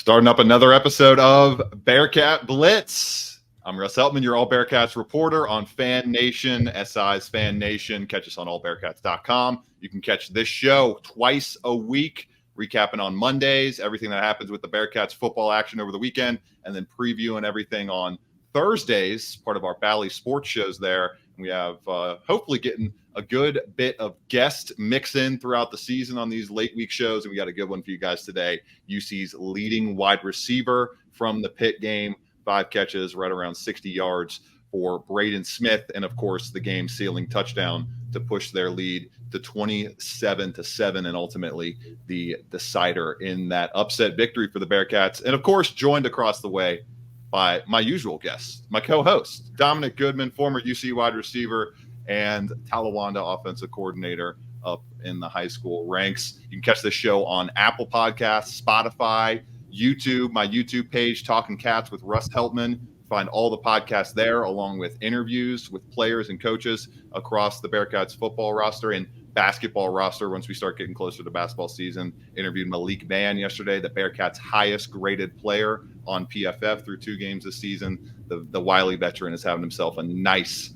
Starting up another episode of Bearcat Blitz. I'm Russ Heltman, your All Bearcats reporter on Fan Nation, SI's Fan Nation. Catch us on allbearcats.com. You can catch this show twice a week, recapping on Mondays, everything that happens with the Bearcats football action over the weekend, and then previewing everything on Thursdays, part of our Bally Sports shows there. We have hopefully getting a good bit of guest mix in throughout the season on these late week shows. And we got a good one for you guys today. UC's leading wide receiver from the Pitt game, 5 catches, right around 60 yards for Braden Smith. And of course, the game sealing touchdown to push their lead to 27-7 and ultimately the decider in that upset victory for the Bearcats. And of course, joined across the way by my usual guest, my co-host, Dominic Goodman, former UC wide receiver and Talawanda offensive coordinator up in the high school ranks. You can catch this show on Apple Podcasts, Spotify, YouTube, my YouTube page, Talking Cats with Russ Heltman. Find all the podcasts there, along with interviews with players and coaches across the Bearcats football roster and basketball roster. Once we start getting closer to basketball season, interviewed Malik Van yesterday, the Bearcats' highest graded player on PFF through 2 games this season. The wily veteran is having himself a nice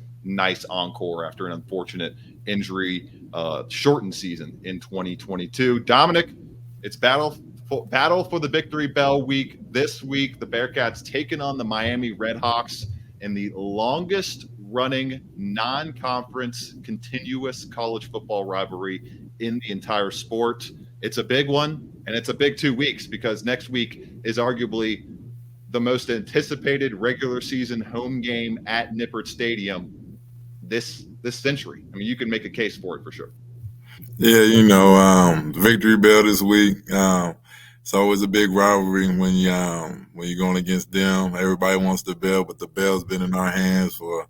encore after an unfortunate injury shortened season in 2022. Dominic, it's battle for the Victory Bell week. This week, the Bearcats taking on the Miami Redhawks in the longest running non-conference continuous college football rivalry in the entire sport. It's a big one, and it's a big 2 weeks because next week is arguably the most anticipated regular season home game at Nippert Stadium this century. I mean, you can make a case for it for sure. Yeah, Victory Bell this week. It's always a big rivalry when you're going against them. Everybody wants the bell, but the bell's been in our hands for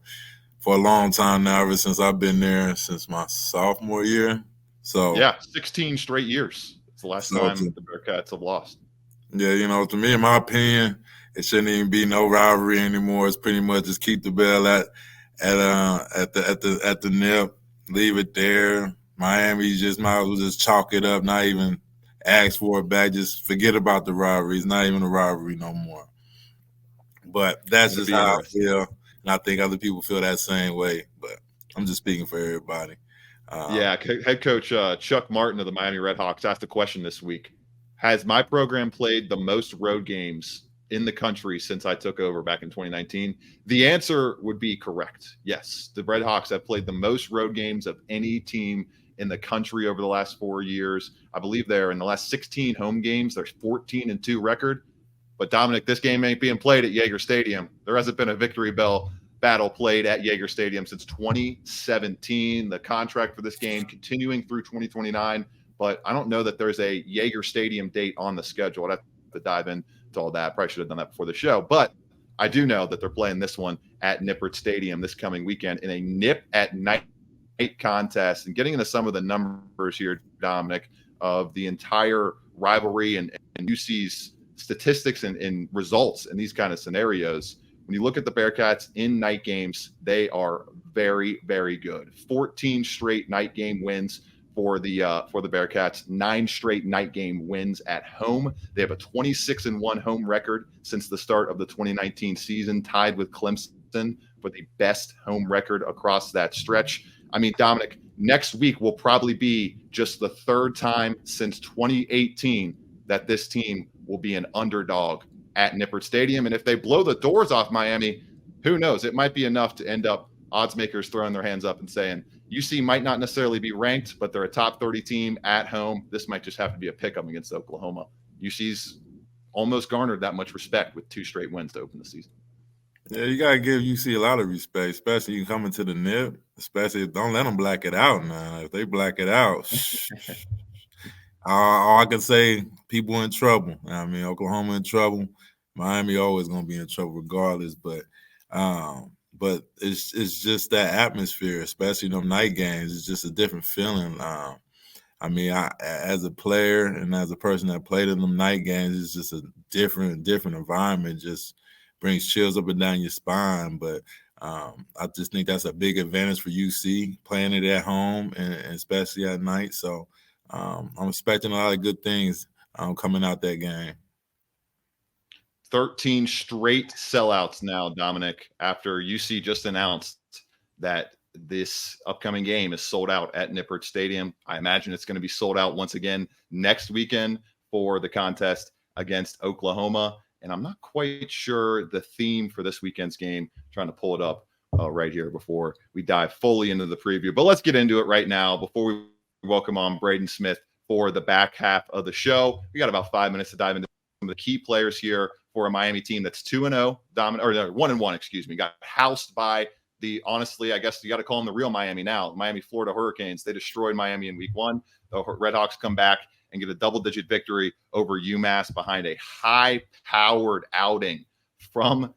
a long time now, ever since I've been there, since my sophomore year. So yeah, 16 straight years. It's the last time the Bearcats have lost. Yeah, to me, in my opinion, it shouldn't even be no rivalry anymore. It's pretty much just keep the bell at the nip, leave it there. Miami just might as well just chalk it up, not even ask for it back. Just forget about the rivalry. It's not even a rivalry no more. But that's just how I feel, and I think other people feel that same way. But I'm just speaking for everybody. Head coach Chuck Martin of the Miami Redhawks asked a question this week. Has my program played the most road games in the country since I took over back in 2019? The answer would be correct. Yes, the Redhawks have played the most road games of any team in the country over the last 4 years. I believe they're in the last 16 home games. There's 14-2 record. But Dominic, this game ain't being played at Yager Stadium. There hasn't been a Victory Bell battle played at Yager Stadium since 2017. The contract for this game continuing through 2029. But I don't know that there's a Yager Stadium date on the schedule. I'd have to dive into all that. Probably should have done that before the show. But I do know that they're playing this one at Nippert Stadium this coming weekend in a nip at night contest. And getting into some of the numbers here, Dominic, of the entire rivalry and UC's statistics and results in these kind of scenarios. When you look at the Bearcats in night games, they are very, very good. 14 straight night game wins for the Bearcats, 9 straight night game wins at home. They have a 26-1 home record since the start of the 2019 season, tied with Clemson for the best home record across that stretch. I mean, Dominic, next week will probably be just the 3rd time since 2018 that this team will be an underdog at Nippert Stadium. And if they blow the doors off Miami, who knows? It might be enough to end up odds makers throwing their hands up and saying, UC might not necessarily be ranked, but they're a top 30 team at home. This might just have to be a pick-up against Oklahoma. UC's almost garnered that much respect with 2 straight wins to open the season. Yeah, you got to give UC a lot of respect, especially you coming to the nip, especially don't let them black it out now. If they black it out, all I can say, people in trouble. I mean, Oklahoma in trouble. Miami always going to be in trouble regardless, but it's just that atmosphere, especially them night games. It's just a different feeling. I mean, as a player and as a person that played in them night games, it's just a different environment. Just brings chills up and down your spine. But I just think that's a big advantage for UC playing it at home and especially at night. So I'm expecting a lot of good things coming out that game. 13 straight sellouts now, Dominic, after UC just announced that this upcoming game is sold out at Nippert Stadium. I imagine it's going to be sold out once again next weekend for the contest against Oklahoma. And I'm not quite sure the theme for this weekend's game. I'm trying to pull it up right here before we dive fully into the preview. But let's get into it right now before we welcome on Braden Smith for the back half of the show. We got about 5 minutes to dive into some of the key players here for a Miami team that's 2-0, dominant, or 1-1, excuse me, got housed by the, honestly, I guess you got to call them the real Miami now, Miami, Florida Hurricanes. They destroyed Miami in week 1. The Redhawks come back and get a double-digit victory over UMass behind a high-powered outing from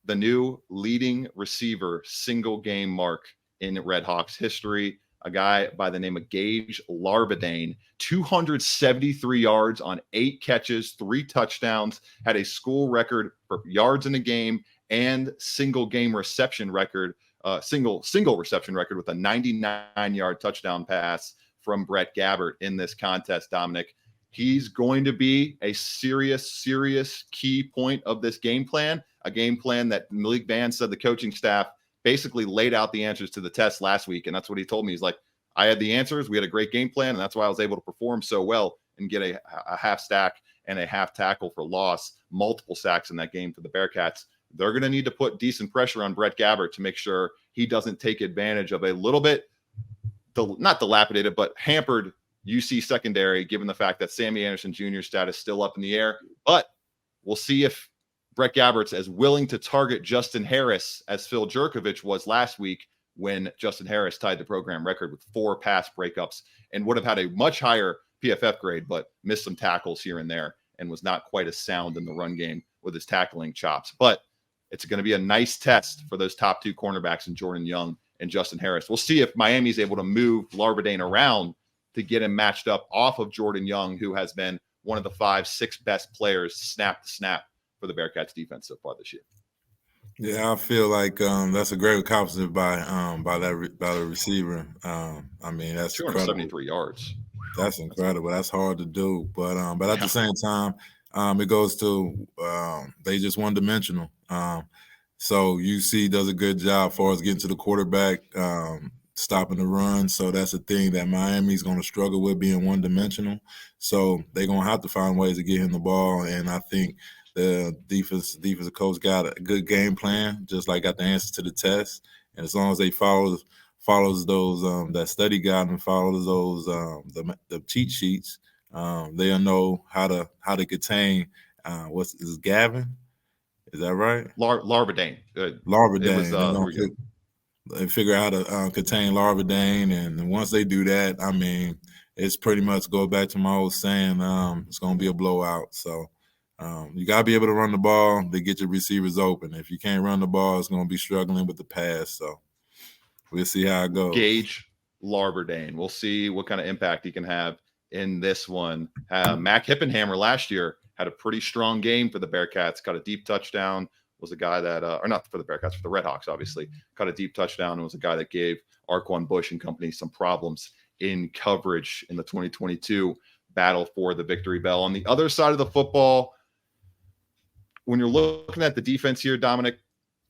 the new leading receiver single game mark in Redhawks history, a guy by the name of Gage Larvadain, 273 yards on 8 catches, 3 touchdowns, had a school record for yards in a game and single reception record with a 99-yard touchdown pass from Brett Gabbert in this contest, Dominic. He's going to be a serious key point of this game plan, a game plan that Malik Vann said the coaching staff basically laid out the answers to the test last week. And that's what he told me. He's like, I had the answers. We had a great game plan. And that's why I was able to perform so well and get a half stack and a half tackle for loss, multiple sacks in that game for the Bearcats. They're going to need to put decent pressure on Brett Gabbert to make sure he doesn't take advantage of a little bit, not dilapidated, but hampered UC secondary, given the fact that Sammy Anderson Jr.'s status still up in the air. But we'll see if Brett Gabbert's as willing to target Justin Harris as Phil Jurkovich was last week, when Justin Harris tied the program record with 4 pass breakups and would have had a much higher PFF grade, but missed some tackles here and there and was not quite as sound in the run game with his tackling chops. But it's going to be a nice test for those top 2 cornerbacks in Jordan Young and Justin Harris. We'll see if Miami's able to move Larvadain around to get him matched up off of Jordan Young, who has been one of the 5-6 best players snap to snap for the Bearcats defense so far this year. Yeah, I feel like that's a great accomplishment by the receiver. I mean, that's 273 yards. That's incredible. That's hard to do, but at the same time, it goes to they just one dimensional. So UC does a good job as far as getting to the quarterback, stopping the run. So that's a thing that Miami's going to struggle with, being one dimensional. So they're going to have to find ways to get him the ball, and I think the defensive coach got a good game plan, just like got the answers to the test. And as long as they follows those that study guide and follows those the cheat sheets, they'll know how to contain is Gavin? Is that right? Larvadain. Larvadain. They figure out how to contain Larvadain, and once they do that, I mean, it's pretty much go back to my old saying, it's going to be a blowout. So you got to be able to run the ball to get your receivers open. If you can't run the ball, it's going to be struggling with the pass. So we'll see how it goes. Gage Larvadain. We'll see what kind of impact he can have in this one. Mac Hippenhammer last year had a pretty strong game for the Bearcats, caught a deep touchdown, was a guy that, or not for the Bearcats, for the Redhawks, obviously, caught a deep touchdown and was a guy that gave Arquan Bush and company some problems in coverage in the 2022 battle for the victory bell. On the other side of the football, when you're looking at the defense here, Dominic,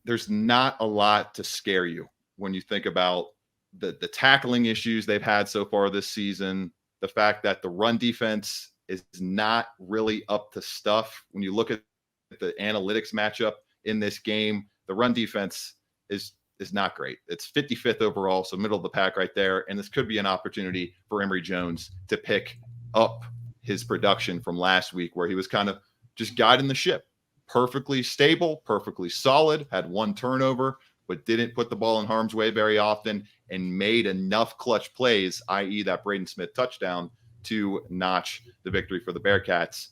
there's not a lot to scare you when you think about the tackling issues they've had so far this season, the fact that the run defense is not really up to stuff. When you look at the analytics matchup in this game, the run defense is not great. It's 55th overall, so middle of the pack right there. And this could be an opportunity for Emory Jones to pick up his production from last week, where he was kind of just guiding the ship. Perfectly stable, perfectly solid, had 1 turnover, but didn't put the ball in harm's way very often and made enough clutch plays, i.e. that Braden Smith touchdown, to notch the victory for the Bearcats.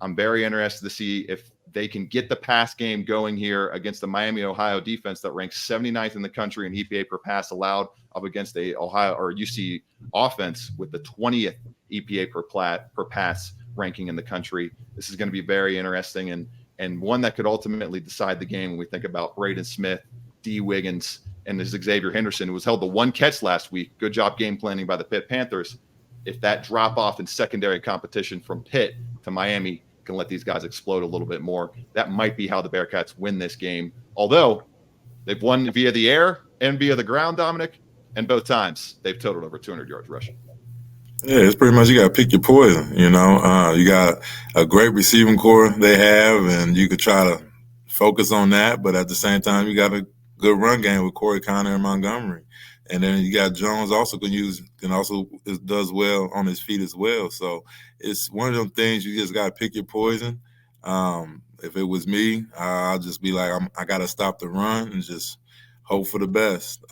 I'm very interested to see if they can get the pass game going here against the Miami, Ohio defense that ranks 79th in the country in EPA per pass allowed, up against a Ohio or UC offense with the 20th EPA per pass ranking in the country. This is going to be very interesting and one that could ultimately decide the game when we think about Braden Smith, D. Wiggins, and this Xavier Henderson, who was held to 1 catch last week. Good job game planning by the Pitt Panthers. If that drop off in secondary competition from Pitt to Miami can let these guys explode a little bit more. That might be how the Bearcats win this game. Although they've won via the air and via the ground, Dominic, and both times they've totaled over 200 yards rushing. Yeah, it's pretty much you got to pick your poison. You got a great receiving core they have, and you could try to focus on that. But at the same time, you got a good run game with Corey Connor and Montgomery, and then you got Jones also does well on his feet as well. So it's one of them things you just got to pick your poison. If it was me, I'll just be like, I got to stop the run and just hope for the best.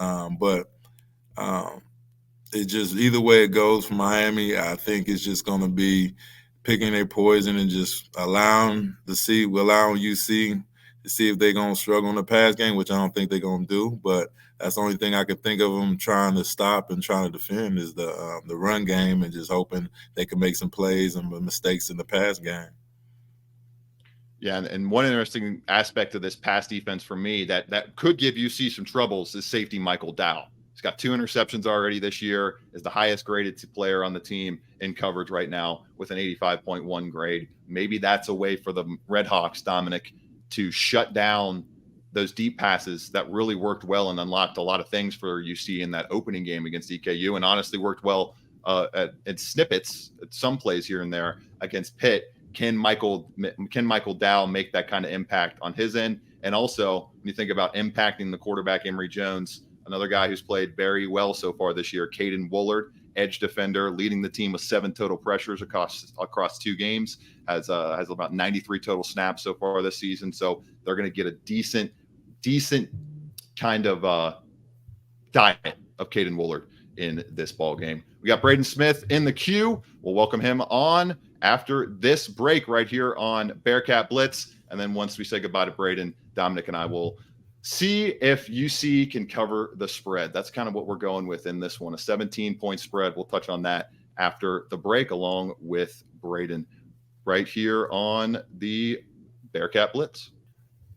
It just either way it goes for Miami, I think it's just going to be picking their poison and just allowing UC to see if they're going to struggle in the pass game, which I don't think they're going to do. But that's the only thing I can think of them trying to stop and trying to defend is the run game, and just hoping they can make some plays and mistakes in the pass game. Yeah, and one interesting aspect of this pass defense for me that could give UC some troubles is safety Michael Dow. He's got 2 interceptions already this year, is the highest graded player on the team in coverage right now with an 85.1 grade. Maybe that's a way for the Redhawks, Dominic, to shut down those deep passes that really worked well and unlocked a lot of things for UC in that opening game against EKU, and honestly worked well at snippets at some plays here and there against Pitt. Can Michael Dow make that kind of impact on his end? And also, when you think about impacting the quarterback, Emory Jones, another guy who's played very well so far this year, Caden Woolard, edge defender, leading the team with 7 total pressures across 2 games, has about 93 total snaps so far this season. So they're going to get a decent kind of diet of Caden Woolard in this ball game. We got Braden Smith in the queue. We'll welcome him on after this break right here on Bearcat Blitz. And then once we say goodbye to Braden, Dominic and I will see if UC can cover the spread. That's kind of what we're going with in this one, a 17-point spread. We'll touch on that after the break along with Braden right here on the Bearcat Blitz.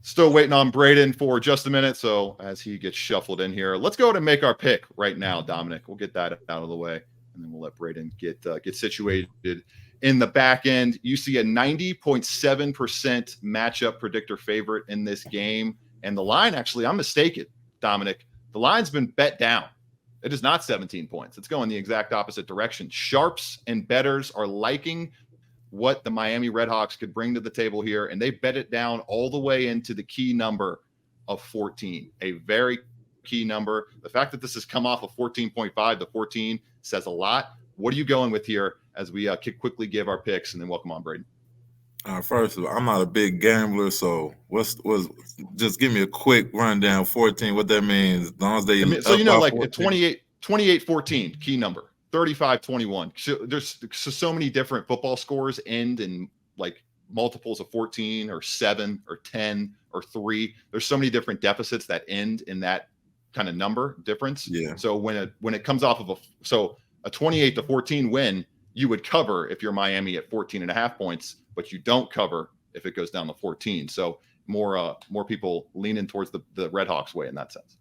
Still waiting on Braden for just a minute. So as he gets shuffled in here, let's go ahead and make our pick right now, Dominic. We'll get that out of the way, and then we'll let Braden get situated in the back end. You see a 90.7% matchup predictor favorite in this game. And the line, actually, I'm mistaken, Dominic. The line's been bet down. It is not 17 points. It's going the exact opposite direction. Sharps and bettors are liking what the Miami Redhawks could bring to the table here, and they bet it down all the way into the key number of 14, a very key number. The fact that this has come off of 14.5 to 14 says a lot. What are you going with here as we quickly give our picks and then welcome on Braden? First of all, I'm not a big gambler, so just give me a quick rundown. 14, what that means? As long as they so like 28-14 key number, 35-21. So there's so many different football scores end in like multiples of 14 or 7 or 10 or 3. There's so many different deficits that end in that kind of number difference. Yeah. So when it comes off of a 28-14 win, you would cover if you're Miami at 14.5 points, but you don't cover if it goes down to 14. So more people leaning towards the Redhawks way in that sense.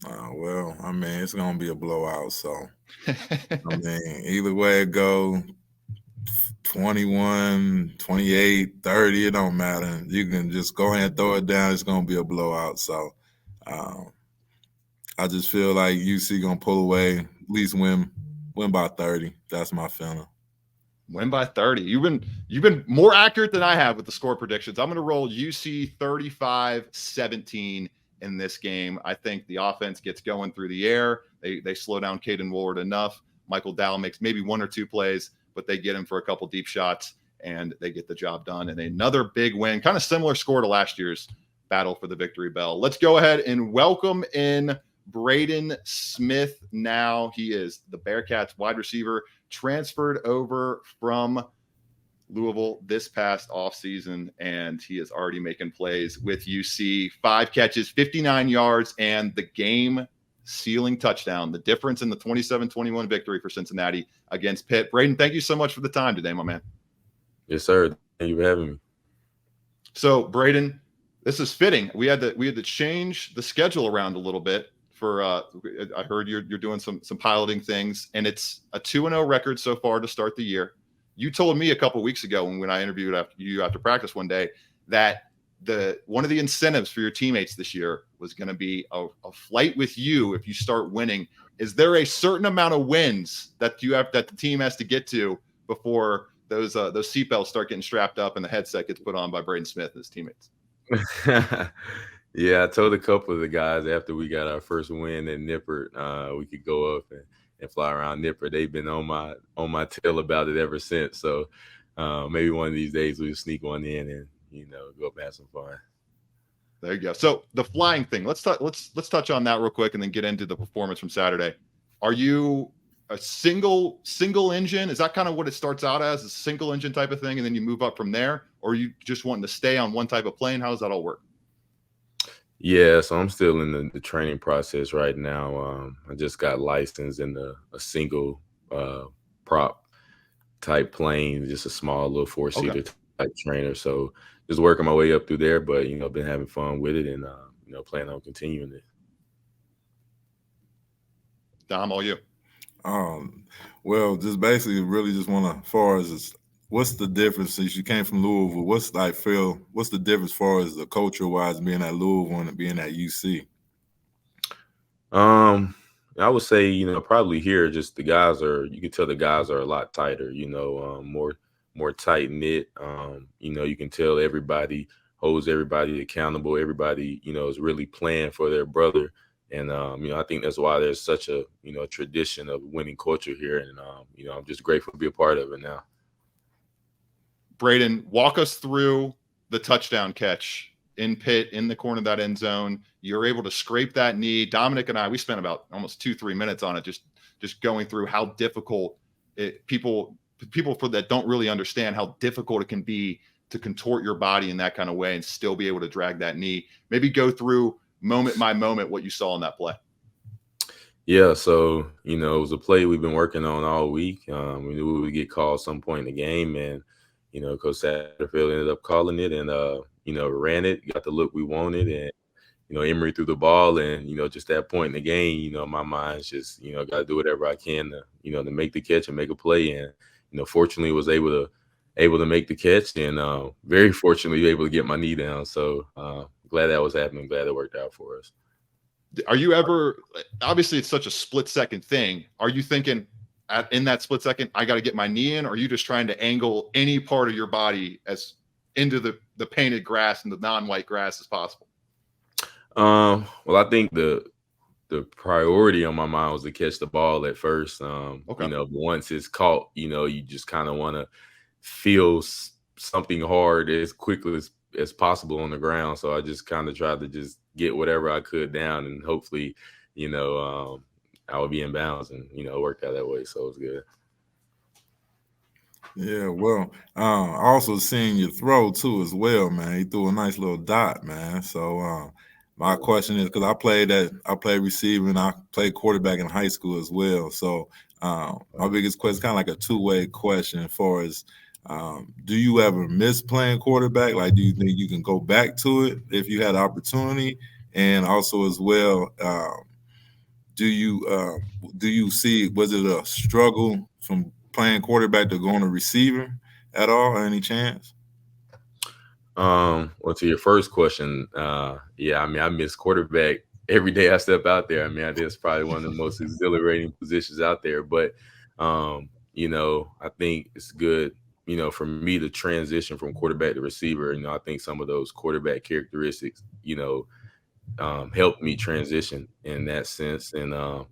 Well, I mean, it's going to be a blowout. So, I mean, either way it go, 21, 28, 30, it don't matter. You can just go ahead and throw it down. It's going to be a blowout. So, I just feel like UC going to pull away, at least win by 30. That's my feeling. Win by 30. You've been more accurate than I have with the score predictions. I'm going to roll UC 35-17 in this game. I think the offense gets going through the air. They slow down Caden Woolard enough. Michael Dow makes maybe 1 or 2 plays, but they get him for a couple deep shots, and they get the job done. And another big win, kind of similar score to last year's battle for the victory bell. Let's go ahead and welcome in Braden Smith now. He is the Bearcats wide receiver, transferred over from Louisville this past offseason, and he is already making plays with UC. 5 catches, 59 yards, and the game-sealing touchdown. The difference in the 27-21 victory for Cincinnati against Pitt. Braden, thank you so much for the time today, my man. Yes, sir. Thank you for having me. So, Braden, this is fitting. We had to change the schedule around a little bit. I heard you're doing some piloting things, and it's a 2-0 record so far to start the year. You told me a couple of weeks ago when I interviewed you after practice one day that one of the incentives for your teammates this year was going to be a flight with you if you start winning. Is there a certain amount of wins that the team has to get to before those seatbelts start getting strapped up and the headset gets put on by Braden Smith and his teammates? Yeah, I told a couple of the guys after we got our first win at Nippert, we could go up and fly around Nippert. They've been on my tail about it ever since. So maybe one of these days we'll sneak one in and go up and have some fun. There you go. So the flying thing, let's touch on that real quick and then get into the performance from Saturday. Are you a single engine? Is that kind of what it starts out as, a single engine type of thing, and then you move up from there? Or are you just wanting to stay on one type of plane? How does that all work? Yeah, so I'm still in the training process right now. I just got licensed in a single prop type plane, just a small little 4-seater type trainer. So just working my way up through there, but been having fun with it and plan on continuing it. Dom, all you. Well, just basically really just want to, as far as what's the difference since you came from Louisville? What's the difference as far as the culture wise being at Louisville and being at UC? I would say, probably here, just you can tell the guys are a lot tighter, more tight knit. You can tell everybody holds everybody accountable. Everybody, is really playing for their brother. And, I think that's why there's such a tradition of winning culture here. And, I'm just grateful to be a part of it now. Braden, walk us through the touchdown catch in Pitt in the corner of that end zone. You're able to scrape that knee. Dominic and I, we spent about almost 2-3 minutes on it, just going through how difficult people that don't really understand how difficult it can be to contort your body in that kind of way and still be able to drag that knee. Maybe go through moment by moment what you saw in that play. Yeah, so, it was a play we've been working on all week. We knew we would get called some point in the game, and Coach Satterfield ended up calling it and, ran it, got the look we wanted. And, Emory threw the ball and, just that point in the game, my mind's just, got to do whatever I can to, to make the catch and make a play. And, fortunately was able to make the catch and very fortunately able to get my knee down. So glad that was happening. Glad it worked out for us. Are you ever, obviously it's such a split second thing. Are you thinking, in that split second, I got to get my knee in, or are you just trying to angle any part of your body as into the painted grass and the non-white grass as possible? Well, I think the priority on my mind was to catch the ball at first. Once it's caught, you just kind of want to feel something hard as quickly as possible on the ground. So I just kind of tried to just get whatever I could down, and hopefully, I would be in bounds, and it worked out that way, so it was good. Yeah, well, also seeing your throw too as well, man. He threw a nice little dot, man. So my question is, because I played receiver and I played quarterback in high school as well. So my biggest question is kind of like a two-way question as far as do you ever miss playing quarterback? Like, do you think you can go back to it if you had the opportunity? And also as well, do you see, was it a struggle from playing quarterback to going to receiver at all, any chance? Well, to your first question, yeah, I miss quarterback every day I step out there. I think it's probably one of the most exhilarating positions out there. But, I think it's good, for me to transition from quarterback to receiver. I think some of those quarterback characteristics, helped me transition in that sense. And, Coach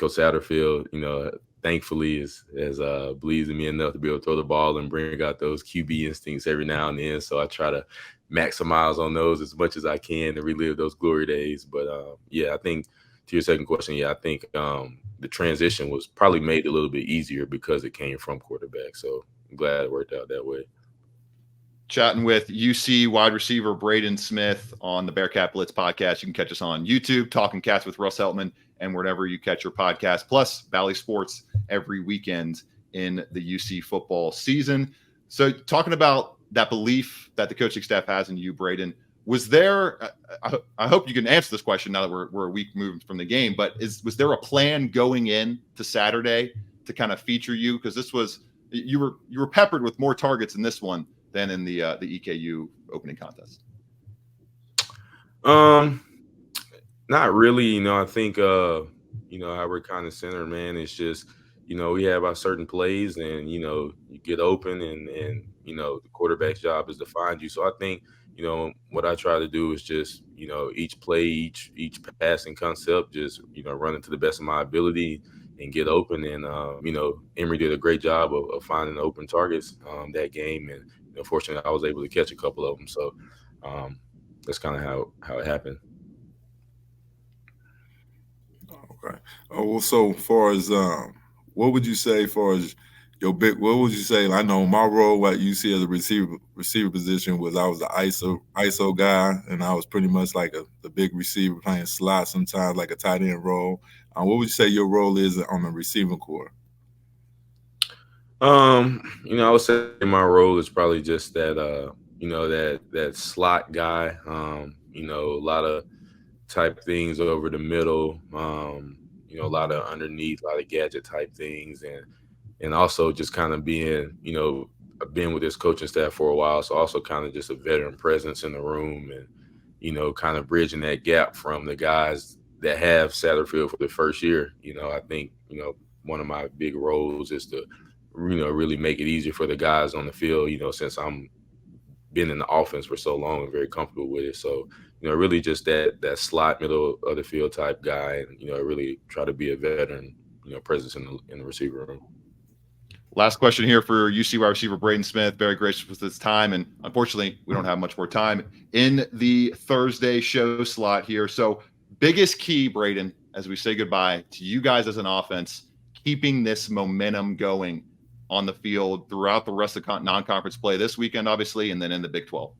Satterfield, thankfully has believes in me enough to be able to throw the ball and bring out those QB instincts every now and then. So I try to maximize on those as much as I can to relive those glory days. But I think to your second question, I think the transition was probably made a little bit easier because it came from quarterback. So I'm glad it worked out that way. Chatting with UC wide receiver Braden Smith on the Bearcat Blitz podcast. You can catch us on YouTube, Talking Cats with Russ Heltman, and wherever you catch your podcast, plus Valley Sports every weekend in the UC football season. So talking about that belief that the coaching staff has in you, Braden, was there, I hope you can answer this question now that we're a week moved from the game, but was there a plan going in to Saturday to kind of feature you? Because you were peppered with more targets in this one than in the EKU opening contest. Not really. I think how we're kind of centered, man. It's just we have our certain plays, and you get open, and the quarterback's job is to find you. So I think what I try to do is just each play, each passing concept, just run it to the best of my ability and get open. And Emory did a great job of finding open targets that game, and fortunately I was able to catch a couple of them. So that's kind of how it happened. Okay. Oh, well, so far as what would you say far as what would you say? I know my role at UC as a receiver position was I was the ISO guy, and I was pretty much like the big receiver playing slot, sometimes like a tight end role. What would you say your role is on the receiving corps? I would say my role is probably just that that slot guy. A lot of type things over the middle, a lot of underneath, a lot of gadget type things, and also just kind of being, I've been with this coaching staff for a while, so also kind of just a veteran presence in the room, and kind of bridging that gap from the guys that have Satterfield for the first year. I think one of my big roles is to really make it easier for the guys on the field, since I'm been in the offense for so long and very comfortable with it. So really just that slot middle of the field type guy, and really try to be a veteran presence in the receiver room. Last question here for UC wide receiver Braden Smith. Very gracious with his time, and unfortunately we don't have much more time in the Thursday show slot here. So biggest key, Braden, as we say goodbye to you guys as an offense, keeping this momentum going on the field throughout the rest of non-conference play this weekend, obviously, and then in the Big 12.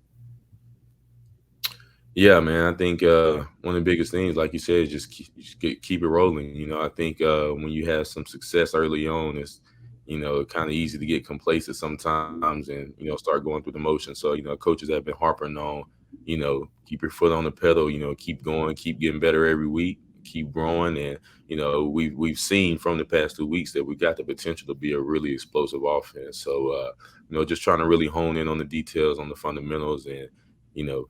Yeah, man, I think one of the biggest things, like you said, is just keep it rolling. I think when you have some success early on, it's kind of easy to get complacent sometimes, and start going through the motions. So coaches have been harping on keep your foot on the pedal, keep going, keep getting better every week, keep growing. And we've seen from the past 2 weeks that we've got the potential to be a really explosive offense. So just trying to really hone in on the details, on the fundamentals, and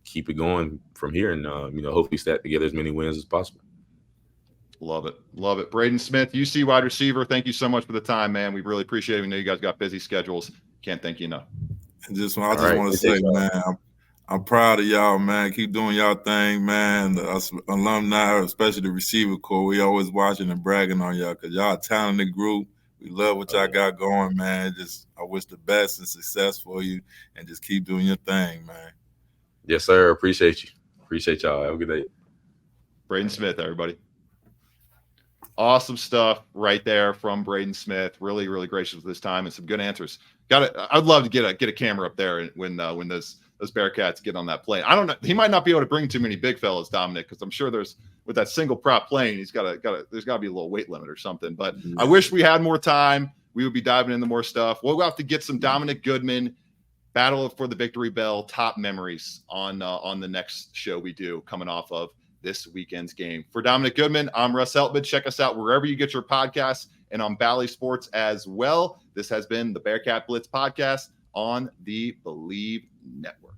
keep it going from here, and hopefully stack together as many wins as possible. Love it. Braden Smith, UC wide receiver, thank you so much for the time, man. We really appreciate it. We know you guys got busy schedules. Can't thank you enough. And I just want to say, man, I'm proud of y'all, man. Keep doing y'all thing, man. Us alumni, especially the receiver corps, we always watching and bragging on y'all because y'all a talented group. We love what y'all got going, man. I wish the best and success for you, and just keep doing your thing, man. Yes, sir. Appreciate you. Appreciate y'all. Have a good day. Braden Smith, everybody. Awesome stuff right there from Braden Smith. Really, really gracious with his time and some good answers. I'd love to get a camera up there when those Bearcats get on that plane. I don't know. He might not be able to bring too many big fellas, Dominic, because I'm sure with that single prop plane, there's got to be a little weight limit or something. But I wish we had more time. We would be diving into more stuff. We'll have to get some Dominic Goodman Battle for the Victory Bell top memories on the next show we do, coming off of this weekend's game. For Dominic Goodman, I'm Russ Heltman. Check us out wherever you get your podcasts and on Bally Sports as well. This has been the Bearcat Blitz podcast on the Believe Network.